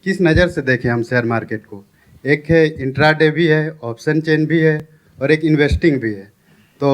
किस नज़र से देखें हम शेयर मार्केट को। एक है इंट्राडे भी है, ऑप्शन चेन भी है और एक इन्वेस्टिंग भी है। तो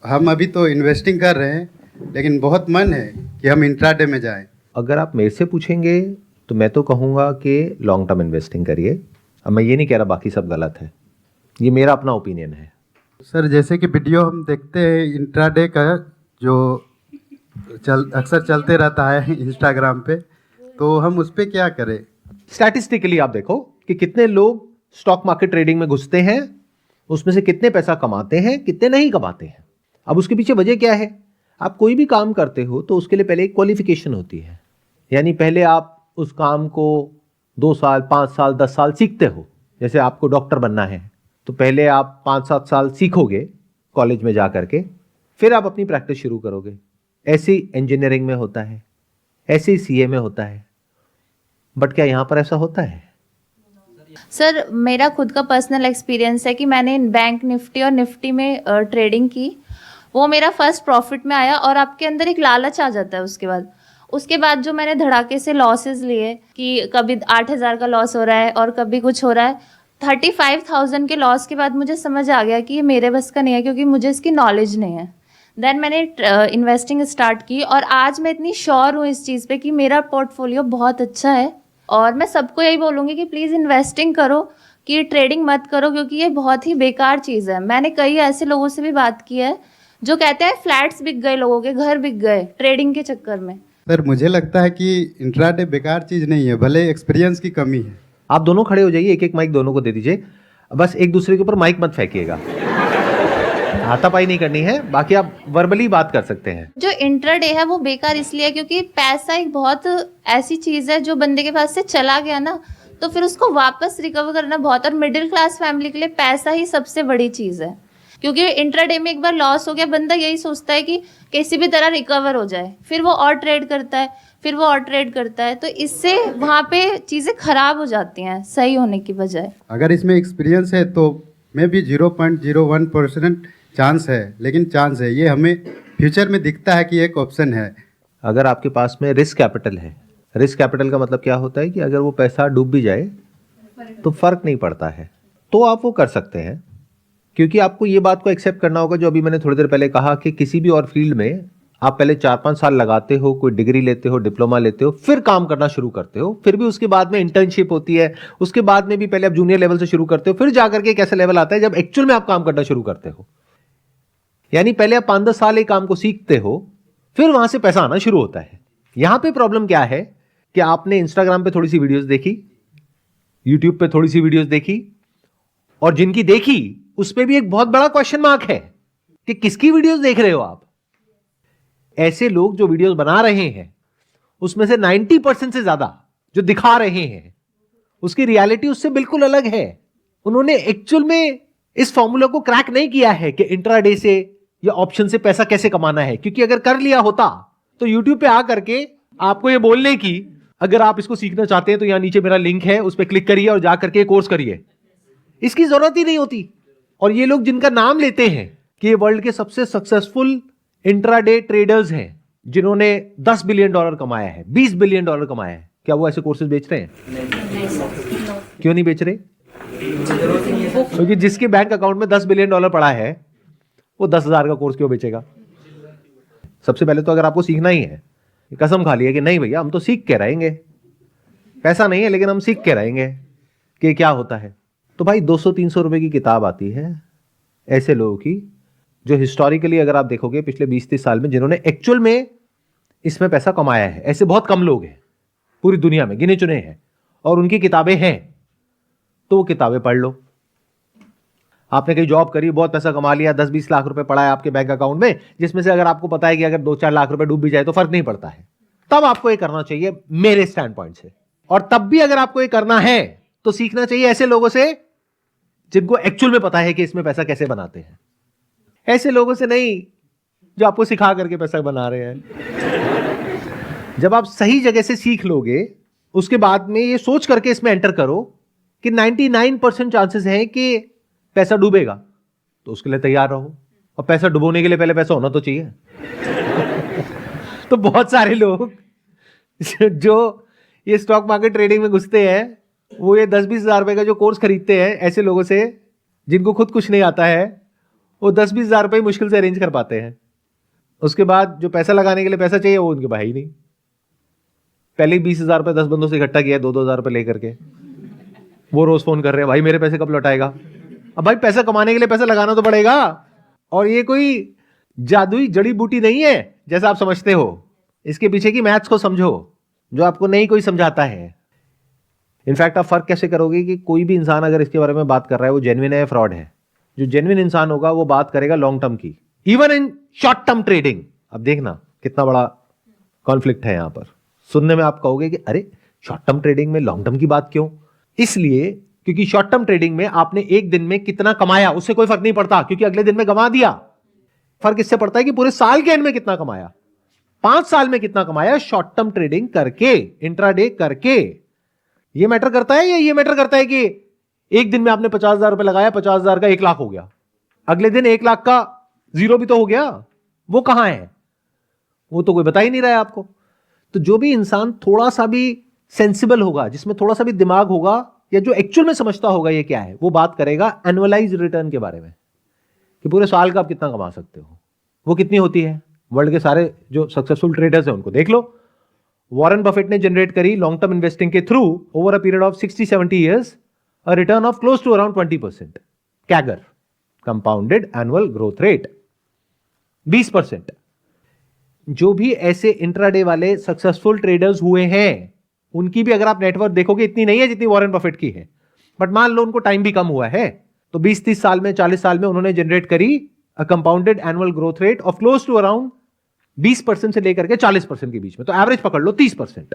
हम अभी तो इन्वेस्टिंग कर रहे हैं, लेकिन बहुत मन है कि हम इंट्राडे में जाएं। अगर आप मेरे से पूछेंगे तो मैं तो कहूँगा कि लॉन्ग टर्म इन्वेस्टिंग करिए। अब मैं ये नहीं कह रहा बाकी सब गलत है, ये मेरा अपना ओपिनियन है। सर, जैसे कि वीडियो हम देखते हैं इंट्राडे का, जो अक्सर चलते रहता है इंस्टाग्राम पे, तो हम उस पर क्या करें? स्टैटिस्टिकली आप देखो कि कितने लोग स्टॉक मार्केट ट्रेडिंग में घुसते हैं, उसमें से कितने पैसा कमाते हैं, कितने नहीं कमाते हैं। अब उसके पीछे वजह क्या है? आप कोई भी काम करते हो तो उसके लिए पहले एक क्वालिफिकेशन होती है, यानी पहले आप उस काम को 2 साल 5 साल 10 साल सीखते हो। जैसे आपको डॉक्टर बनना है तो पहले आप 5-7 साल सीखोगे कॉलेज में जा करके, फिर आप अपनी प्रैक्टिस शुरू करोगे। ऐसे ही इंजीनियरिंग में होता है, ऐसे ही सीए में होता है। बट क्या यहाँ पर ऐसा होता है? सर, मेरा खुद का पर्सनल एक्सपीरियंस है कि मैंने बैंक निफ्टी और निफ्टी में ट्रेडिंग की। वो मेरा फर्स्ट प्रॉफिट में आया और आपके अंदर एक लालच आ जाता है। उसके बाद जो मैंने धड़ाके से लॉसेस लिए कि कभी 8,000 का लॉस हो रहा है और कभी कुछ हो रहा है, 35,000 के लॉस के बाद मुझे समझ आ गया कि ये मेरे बस का नहीं है, क्योंकि मुझे इसकी नॉलेज नहीं है। देन मैंने इन्वेस्टिंग स्टार्ट की और आज मैं इतनी श्योर हूँ इस चीज़ पे कि मेरा पोर्टफोलियो बहुत अच्छा है। और मैं सबको यही बोलूँगी कि प्लीज़ इन्वेस्टिंग करो, कि ट्रेडिंग मत करो, क्योंकि ये बहुत ही बेकार चीज़ है। मैंने कई ऐसे लोगों से भी बात की है जो कहते हैं फ्लैट्स बिक गए, लोगों के घर बिक गए ट्रेडिंग के चक्कर में। सर, मुझे लगता है कि इंट्राडे बेकार चीज़ नहीं है, भले एक्सपीरियंस की कमी है। आप दोनों खड़े हो जाइए, एक एक माइक दोनों को दे दीजिए। बस एक दूसरे के ऊपर माइक मत फेंकिएगा, हाथापाई नहीं करनी है, बाकी आप वर्बली बात कर सकते हैं। जो इंट्राडे है वो बेकार इसलिए है क्योंकि पैसा एक बहुत ऐसी चीज़ है जो बंदे के पास से चला गया ना, तो फिर उसको वापस रिकवर करना बहुत, और मिडिल क्लास फैमिली के लिए पैसा ही सबसे बड़ी चीज़ है। क्योंकि इंट्राडे में एक बार लॉस हो गया, बंदा यही सोचता है कि किसी भी तरह रिकवर हो जाए, फिर वो और ट्रेड करता है, फिर वो और ट्रेड करता है, तो इससे वहाँ पे चीज़ें खराब हो जाती हैं सही होने की बजाय। अगर इसमें एक्सपीरियंस है तो मे भी 0.01% चांस है, लेकिन चांस है, ये हमें फ्यूचर में दिखता है कि एक ऑप्शन है। अगर आपके पास में रिस्क कैपिटल है, रिस्क कैपिटल का मतलब क्या होता है कि अगर वो पैसा डूब भी जाए तो फर्क नहीं पड़ता है, तो आप वो कर सकते हैं। क्योंकि आपको ये बात को एक्सेप्ट करना होगा, जो अभी मैंने थोड़ी देर पहले कहा कि किसी भी और फील्ड में आप पहले 4-5 साल लगाते हो, कोई डिग्री लेते हो, डिप्लोमा लेते हो, फिर काम करना शुरू करते हो, फिर भी उसके बाद में इंटर्नशिप होती है, उसके बाद में भी पहले आप जूनियर लेवल से शुरू करते हो, फिर जाकर के एक ऐसा लेवल आता है जब एक्चुअल में आप काम करना शुरू करते हो। यानी पहले आप 5-10 साल एक काम को सीखते हो, फिर वहां से पैसा आना शुरू होता है। यहां पे प्रॉब्लम क्या है कि आपने इंस्टाग्राम पे थोड़ी सी वीडियोस देखी, यूट्यूब पे थोड़ी सी वीडियोस देखी, और जिनकी देखी उस पे भी एक बहुत बड़ा क्वेश्चन मार्क है कि किसकी वीडियोस देख रहे हो आप। ऐसे लोग जो वीडियोस बना रहे हैं उसमें से 90% से ज्यादा जो दिखा रहे हैं उसकी रियलिटी उससे बिल्कुल अलग है। उन्होंने एक्चुअल में इस फॉर्मूला को क्रैक नहीं किया है कि इंट्राडे से या ऑप्शन से पैसा कैसे कमाना है, क्योंकि अगर कर लिया होता तो यूट्यूब पे आ करके आपको ये बोलने की, अगर आप इसको सीखना चाहते हैं तो यहां नीचे मेरा लिंक है, उस पर क्लिक करिए और जा करके कोर्स करिए, इसकी जरूरत ही नहीं होती। और ये लोग जिनका नाम लेते हैं कि ये वर्ल्ड के सबसे सक्सेसफुल इंट्राडे ट्रेडर्स हैं, जिन्होंने $10 बिलियन कमाया है, $20 बिलियन कमाया है, क्या वो ऐसे कोर्सेज बेच रहे हैं? नहीं। क्यों नहीं बेच रहे? क्योंकि जिसके बैंक अकाउंट में $10 बिलियन पड़ा है वो 10,000 का कोर्स क्यों बेचेगा? सबसे पहले तो अगर आपको सीखना ही है, कसम खा लिया कि नहीं भैया हम तो सीख के रहेंगे, पैसा नहीं है लेकिन हम सीख के रहेंगे कि क्या होता है, तो भाई 200-300 रुपए की किताब आती है ऐसे लोगों की, जो हिस्टोरिकली अगर आप देखोगे पिछले 20-30 साल में जिन्होंने एक्चुअल में इसमें पैसा कमाया है, ऐसे बहुत कम लोग हैं पूरी दुनिया में, गिने चुने हैं, और उनकी किताबें हैं, तो वो किताबें पढ़ लो। आपने कहीं जॉब करी, बहुत पैसा कमा लिया, 10-20 लाख रुपए पड़ा है आपके बैंक अकाउंट में, जिसमें से अगर आपको पता है कि अगर 2-4 लाख रुपए डूब भी जाए तो फर्क नहीं पड़ता है, तब आपको ये करना चाहिए मेरे स्टैंड पॉइंट से। और तब भी अगर आपको ये करना है तो सीखना चाहिए ऐसे लोगों से जिनको एक्चुअल में पता है कि इसमें पैसा कैसे बनाते हैं, ऐसे लोगों से नहीं जो आपको सिखा करके पैसा बना रहे हैं। जब आप सही जगह से सीख लोगे, उसके बाद में ये सोच करके इसमें एंटर करो कि 99% चांसेस हैं कि पैसा डूबेगा, तो उसके लिए तैयार रहो। और पैसा डुबोने के लिए पहले पैसा होना तो चाहिए। तो बहुत सारे लोग जो ये स्टॉक मार्केट ट्रेडिंग में घुसते हैं, वो ये 10-20 हजार रुपए का जो कोर्स खरीदते हैं ऐसे लोगों से जिनको खुद कुछ नहीं आता है, वो 10-20 हजार रुपए मुश्किल से अरेंज कर पाते हैं। उसके बाद जो पैसा लगाने के लिए पैसा चाहिए वो उनके पास ही नहीं। पहले ही 20 हजार रुपए 10 बंदों से इकट्ठा किया, 2-2 हजार रुपए लेकर के वो रोज फोन कर रहे हैं, भाई मेरे पैसे कब लौटाएगा। अब भाई पैसा कमाने के लिए पैसा लगाना तो पड़ेगा, और ये कोई जादुई जड़ी बूटी नहीं है जैसा आप समझते हो। इसके पीछे की मैथ्स को समझो जो आपको नहीं कोई समझाता है। इनफैक्ट आप फर्क कैसे करोगे कि कोई भी इंसान अगर इसके बारे में बात कर रहा है वो जेन्युइन है या फ्रॉड है। जो जेन्युइन इंसान होगा वो बात करेगा लॉन्ग टर्म की, even in short term trading. अब देखना कितना बड़ा कॉन्फ्लिक्ट है यहां पर। सुनने में आप कहोगे कि अरे शॉर्ट टर्म ट्रेडिंग में लॉन्ग टर्म की बात क्यों? इसलिए क्योंकि शॉर्ट टर्म ट्रेडिंग में आपने एक दिन में कितना कमाया उससे कोई फर्क नहीं पड़ता, क्योंकि अगले दिन में गंवा दिया। फर्क इससे पड़ता है कि पूरे साल के एंड में कितना कमाया, 5 साल में कितना कमाया शॉर्ट टर्म ट्रेडिंग करके, इंट्राडे करके। ये मैटर करता है या ये मैटर करता है कि एक दिन में आपने 50,000 रुपए लगाया, 50,000 का 1 लाख हो गया, अगले दिन 1 लाख का 0 भी तो हो गया। वो कहां है? वो तो कोई बता ही नहीं रहा है आपको। तो जो भी इंसान थोड़ा सा भी सेंसिबल होगा, जिसमें थोड़ा सा भी दिमाग होगा, या जो एक्चुअल में समझता होगा ये क्या है, वो बात करेगा एनुअलाइज रिटर्न के बारे में कि पूरे साल का आप कितना कमा सकते हो। वो कितनी होती है? वर्ल्ड के सारे जो सक्सेसफुल ट्रेडर्स हैं उनको देख लो। वॉरेन बफेट ने जनरेट करी लॉन्ग टर्म इन्वेस्टिंग के through over a period of 60-70 years a return of close to around 20% CAGR, compounded annual growth rate 20%। जो भी ऐसे इंट्राडे वाले सक्सेसफुल ट्रेडर्स हुए हैं उनकी भी अगर आप नेटवर्क देखोगे इतनी नहीं है जितनी वॉरेन बफेट की है, बट मान लो उनको टाइम भी कम हुआ है तो 20-30 साल में, 40 साल में उन्होंने जनरेट करी a compounded annual growth rate of close to around 20% से लेकर के 40% के बीच में। तो एवरेज पकड़ लो 30%।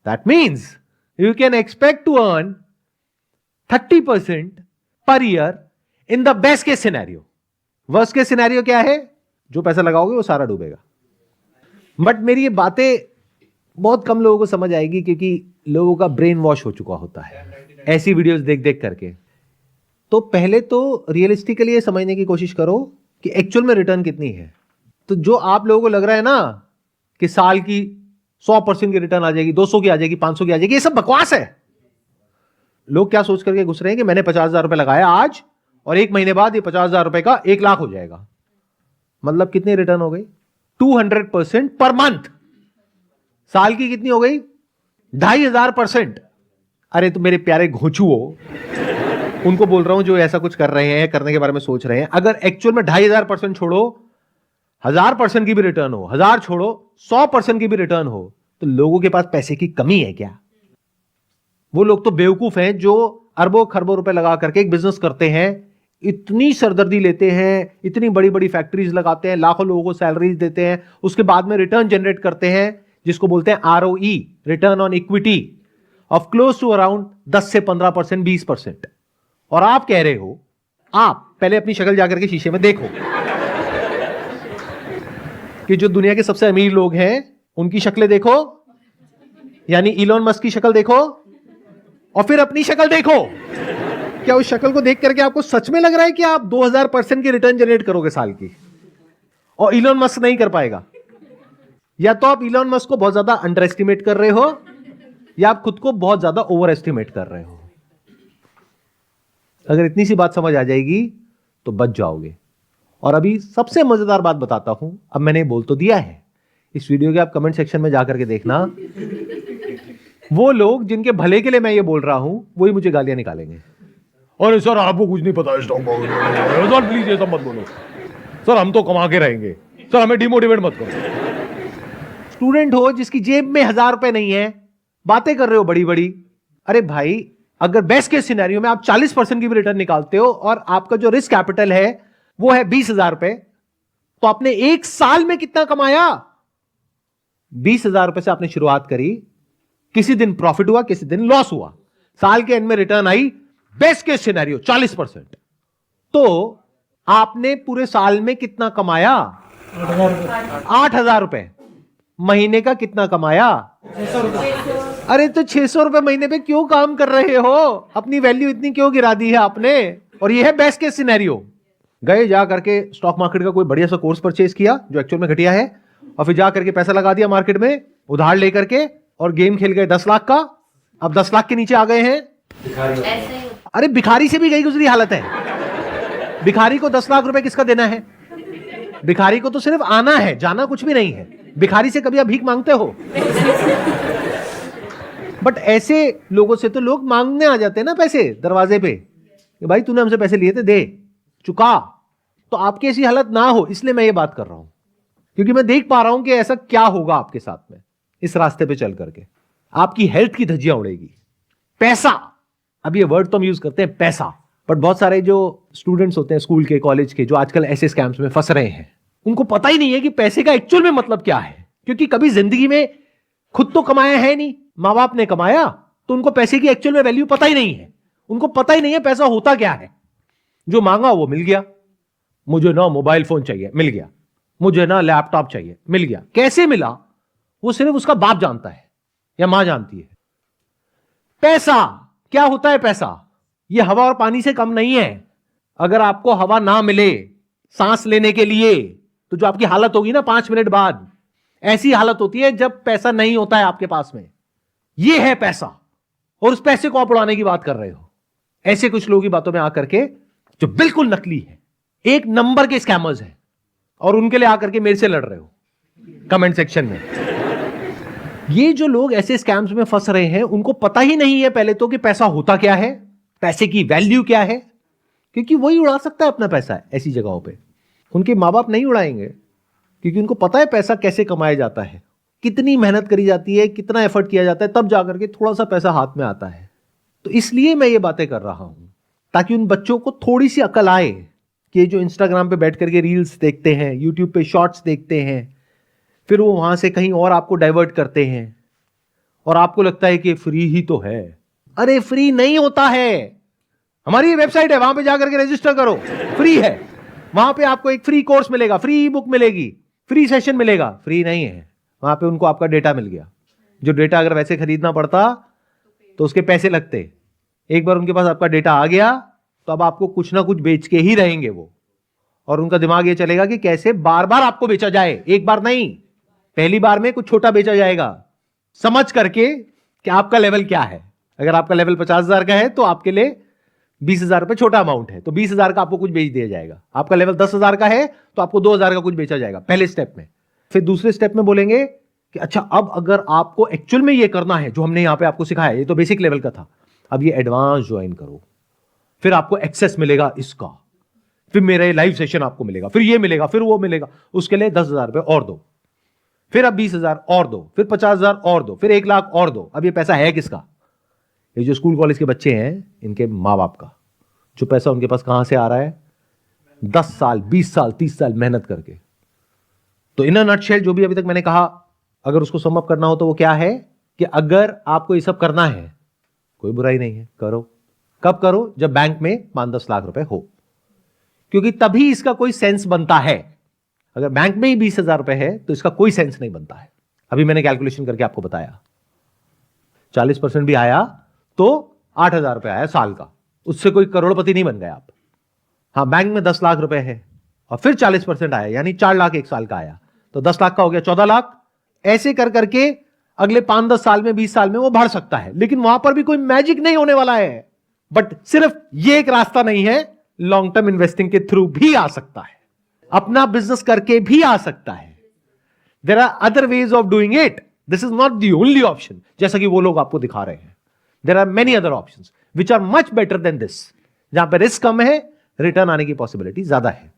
That means you can expect to earn 30% per year in the best case scenario. Worst case scenario क्या है? जो पैसा लगाओगे वो सारा डूबेगा। बट मेरी ये बातें बहुत कम लोगों को समझ आएगी क्योंकि लोगों का ब्रेन वॉश हो चुका होता है ऐसी वीडियोस देख देख करके। तो पहले तो रियलिस्टिकली ये समझने की कोशिश करो कि एक्चुअल में रिटर्न कितनी है। तो जो आप लोगों को लग रहा है ना कि साल की 100% की रिटर्न आ जाएगी, 200 की आ जाएगी, 500 की आ जाएगी, ये सब बकवास है। लोग क्या सोच करके घुस रहे हैं कि मैंने 50,000 रुपए लगाया आज और 1 महीने बाद ये 50,000 रुपए का 1 लाख हो जाएगा। मतलब कितनी रिटर्न हो गई? 200% पर मंथ। साल की कितनी हो गई? 2,500%। अरे तो मेरे प्यारे घोंचुओ, उनको बोल रहा हूं जो ऐसा कुछ कर रहे हैं, करने के बारे में सोच रहे हैं, अगर एक्चुअल में 2,500% छोड़ो, 1,000% की भी रिटर्न हो, 1,000 छोड़ो 100% की भी रिटर्न हो, तो लोगों के पास पैसे की कमी है क्या? वो लोग तो बेवकूफ हैं जो अरबों खरबों रुपए लगा करके एक बिजनेस करते हैं, इतनी सरदर्दी लेते हैं, इतनी बड़ी बड़ी फैक्ट्रीज लगाते हैं, लाखों लोगों को सैलरीज देते हैं, उसके बाद में रिटर्न जनरेट करते हैं जिसको बोलते हैं ROE, return on equity of close to around 10 से 15%, 20%। और आप कह रहे हो, आप पहले अपनी शक्ल जाकर के शीशे में देखो कि जो दुनिया के सबसे अमीर लोग हैं उनकी शक्लें देखो, यानी इलॉन मस्क की शक्ल देखो और फिर अपनी शक्ल देखो। क्या उस शक्ल को देख करके आपको सच में लग रहा है कि आप 2000% की रिटर्न जनरेट करोगे साल की? और इलॉन मस्क नहीं कर पाएगा? या तो आप इलॉन मस्क को बहुत ज्यादा अंडर एस्टिमेट कर रहे हो या आप खुद को बहुत ज्यादा ओवर एस्टिमेट कर रहे हो। अगर इतनी सी बात समझ आ जाएगी तो बच जाओगे। और अभी सबसे मजेदार बात बताता हूं, अब मैंने बोल तो दिया है, इस वीडियो के आप कमेंट सेक्शन में जाकर के देखना, वो लोग जिनके भले के लिए मैं ये बोल रहा हूं वही मुझे गालियां निकालेंगे। अरे सर आपको कुछ नहीं पता स्टॉक मार्केट, सर प्लीज ये सब मत बोलो, सर हम तो कमा के रहेंगे, सर हमें डिमोटिवेट मत करो। स्टूडेंट हो जिसकी जेब में 1,000 रुपए नहीं है, बातें कर रहे हो बड़ी बड़ी। अरे भाई, अगर बेस्ट केस सिनेरियो में आप 40% की भी रिटर्न निकालते हो और आपका जो रिस्क कैपिटल है वो है 20,000 रुपए, तो आपने 1 साल में कितना कमाया? 20,000 रुपए से आपने शुरुआत करी, किसी दिन प्रॉफिट हुआ, किसी दिन लॉस हुआ, साल के एंड में रिटर्न आई बेस्ट केस सिनेरियो 40%। तो आपने पूरे साल में कितना कमाया? 8,000 रुपए। महीने का कितना कमाया? 600 रुपए। अरे तो 600 रुपए महीने पे क्यों काम कर रहे हो? अपनी वैल्यू इतनी क्यों गिरा दी है आपने? और ये है बेस्ट केस सिनेरियो। गए जा करके स्टॉक मार्केट का कोई बढ़िया सा कोर्स परचेज किया जो एक्चुअल में घटिया है, और फिर जा करके पैसा लगा दिया मार्केट में उधार लेकर के, और गेम खेल गए 10 लाख का, अब 10 लाख के नीचे आ गए हैं। ऐसे ही अरे भिखारी से भी गई गुजरी हालत है। भिखारी को 10 लाख रुपए किसका देना है? भिखारी को तो सिर्फ आना है, जाना कुछ भी नहीं है। भिखारी से कभी आप भीख मांगते हो? बट ऐसे लोगों से तो लोग मांगने आ जाते हैं ना पैसे दरवाजे पे, कि भाई तूने हमसे पैसे लिए थे, दे, चुका। तो आपकी ऐसी हालत ना हो, इसलिए मैं ये बात कर रहा हूं, क्योंकि मैं देख पा रहा हूं कि ऐसा क्या होगा आपके साथ में इस रास्ते पे चल करके। आपकी हेल्थ की धज्जियां उड़ेगी। पैसा, अब ये वर्ड तो हम यूज करते हैं पैसा, बट बहुत सारे जो स्टूडेंट्स होते हैं स्कूल के, कॉलेज के, जो आजकल ऐसे स्कैम्स में फंस रहे हैं, उनको पता ही नहीं है कि पैसे का एक्चुअल में मतलब क्या है। क्योंकि कभी जिंदगी में खुद तो कमाया है नहीं, माँ बाप ने कमाया, तो उनको पैसे की एक्चुअल में वैल्यू पता ही नहीं है। उनको पता ही नहीं है पैसा होता क्या है। जो मांगा वो मिल गया। मुझे ना मोबाइल फोन चाहिए, मिल गया। मुझे ना लैपटॉप चाहिए, मिल गया। कैसे मिला वो सिर्फ उसका बाप जानता है या मां जानती है। पैसा क्या होता है? पैसा ये हवा और पानी से कम नहीं है। अगर आपको हवा ना मिले सांस लेने के लिए, तो जो आपकी हालत होगी ना 5 मिनट बाद, ऐसी हालत होती है जब पैसा नहीं होता है आपके पास में। ये है पैसा, और उस पैसे को आप उड़ाने की बात कर रहे हो। ऐसे कुछ लोगों की बातों में आकर के, जो बिल्कुल नकली है, एक नंबर के स्कैमर्स हैं, और उनके लिए आकर के मेरे से लड़ रहे हो कमेंट सेक्शन में। ये जो लोग ऐसे स्कैम्स में फंस रहे हैं, उनको पता ही नहीं है पहले तो कि पैसा होता क्या है, पैसे की वैल्यू क्या है। क्योंकि वही उड़ा सकता है अपना पैसा ऐसी जगहों पे। उनके माँ बाप नहीं उड़ाएंगे, क्योंकि उनको पता है पैसा कैसे कमाया जाता है, कितनी मेहनत करी जाती है, कितना एफर्ट किया जाता है, तब जाकर के थोड़ा सा पैसा हाथ में आता है। तो इसलिए मैं ये बातें कर रहा हूं, ताकि उन बच्चों को थोड़ी सी अकल आए कि जो इंस्टाग्राम पे बैठ करके रील्स देखते हैं, यूट्यूब पे शॉर्ट्स देखते हैं, फिर वो वहां से कहीं और आपको डाइवर्ट करते हैं, और आपको लगता है कि फ्री ही तो है। अरे फ्री नहीं होता है। हमारी वेबसाइट है, वहां पे जाकर के रजिस्टर करो, फ्री है। वहां पे आपको एक फ्री कोर्स मिलेगा, फ्री ई बुक मिलेगी, फ्री सेशन मिलेगा। फ्री नहीं है। वहां पे उनको आपका डेटा मिल गया। जो डेटा अगर वैसे खरीदना पड़ता तो उसके पैसे लगते। एक बार उनके पास आपका डेटा आ गया तो अब आपको कुछ ना कुछ बेच के ही रहेंगे वो, और उनका दिमाग ये चलेगा कि कैसे बार बार आपको बेचा जाए। एक बार नहीं, पहली बार में कुछ छोटा बेचा जाएगा, समझ करके कि आपका लेवल क्या है। अगर आपका लेवल 50,000 का है तो आपके लिए 20,000 रुपए छोटा अमाउंट है, तो 20,000 का आपको कुछ बेच दिया जाएगा। आपका लेवल 10,000 का है तो आपको 2,000 का कुछ बेचा जाएगा पहले स्टेप में। फिर दूसरे स्टेप में बोलेंगे कि अच्छा, अब अगर आपको एक्चुअल में ये करना है जो हमने यहां पे आपको सिखाया, ये तो बेसिक लेवल का था, अब ये एडवांस ज्वाइन करो, फिर आपको एक्सेस मिलेगा इसका, फिर मेरा लाइव सेशन आपको मिलेगा, फिर ये मिलेगा, फिर वो मिलेगा। उसके लिए 10,000 रुपए और दो, फिर अब 20,000 और दो, फिर 50,000 और दो, फिर 1 लाख और दो। अब ये पैसा है किसका? ये जो स्कूल कॉलेज के बच्चे हैं, इनके माँ बाप का। जो पैसा उनके पास कहां से आ रहा है? 10 साल, 20 साल, 30 साल मेहनत करके। तो इन अ नटशेल जो भी अभी तक मैंने कहा, अगर उसको सम अप करना हो तो वो क्या है कि अगर आपको ये सब करना है, कोई बुराई नहीं है, करो। कब करो? जब बैंक में 5-10 लाख रुपए हो, क्योंकि तभी इसका कोई सेंस बनता है। अगर बैंक में ही 20,000 रुपए है तो इसका कोई सेंस नहीं बनता है। अभी मैंने कैलकुलेशन करके आपको बताया, 40% भी आया तो 8,000 रुपए आया साल का। उससे कोई करोड़पति नहीं बन गए आप। हाँ, बैंक में 10 लाख रुपए है और फिर 40% आया, यानी 4 लाख एक साल का आया, तो 10 लाख का हो गया 14 लाख। ऐसे कर करके अगले 5-10 साल में, 20 साल में वो बढ़ सकता है। लेकिन वहां पर भी कोई मैजिक नहीं होने वाला है। बट सिर्फ ये एक रास्ता नहीं है, लॉन्ग टर्म इन्वेस्टिंग के थ्रू भी आ सकता है, अपना बिजनेस करके भी आ सकता है। There are other ways of doing it, this is not the only option, जैसा कि वो लोग आपको दिखा रहे हैं। There are many other options which are much better than this, जहां पर रिस्क कम है, रिटर्न आने की पॉसिबिलिटी ज्यादा है।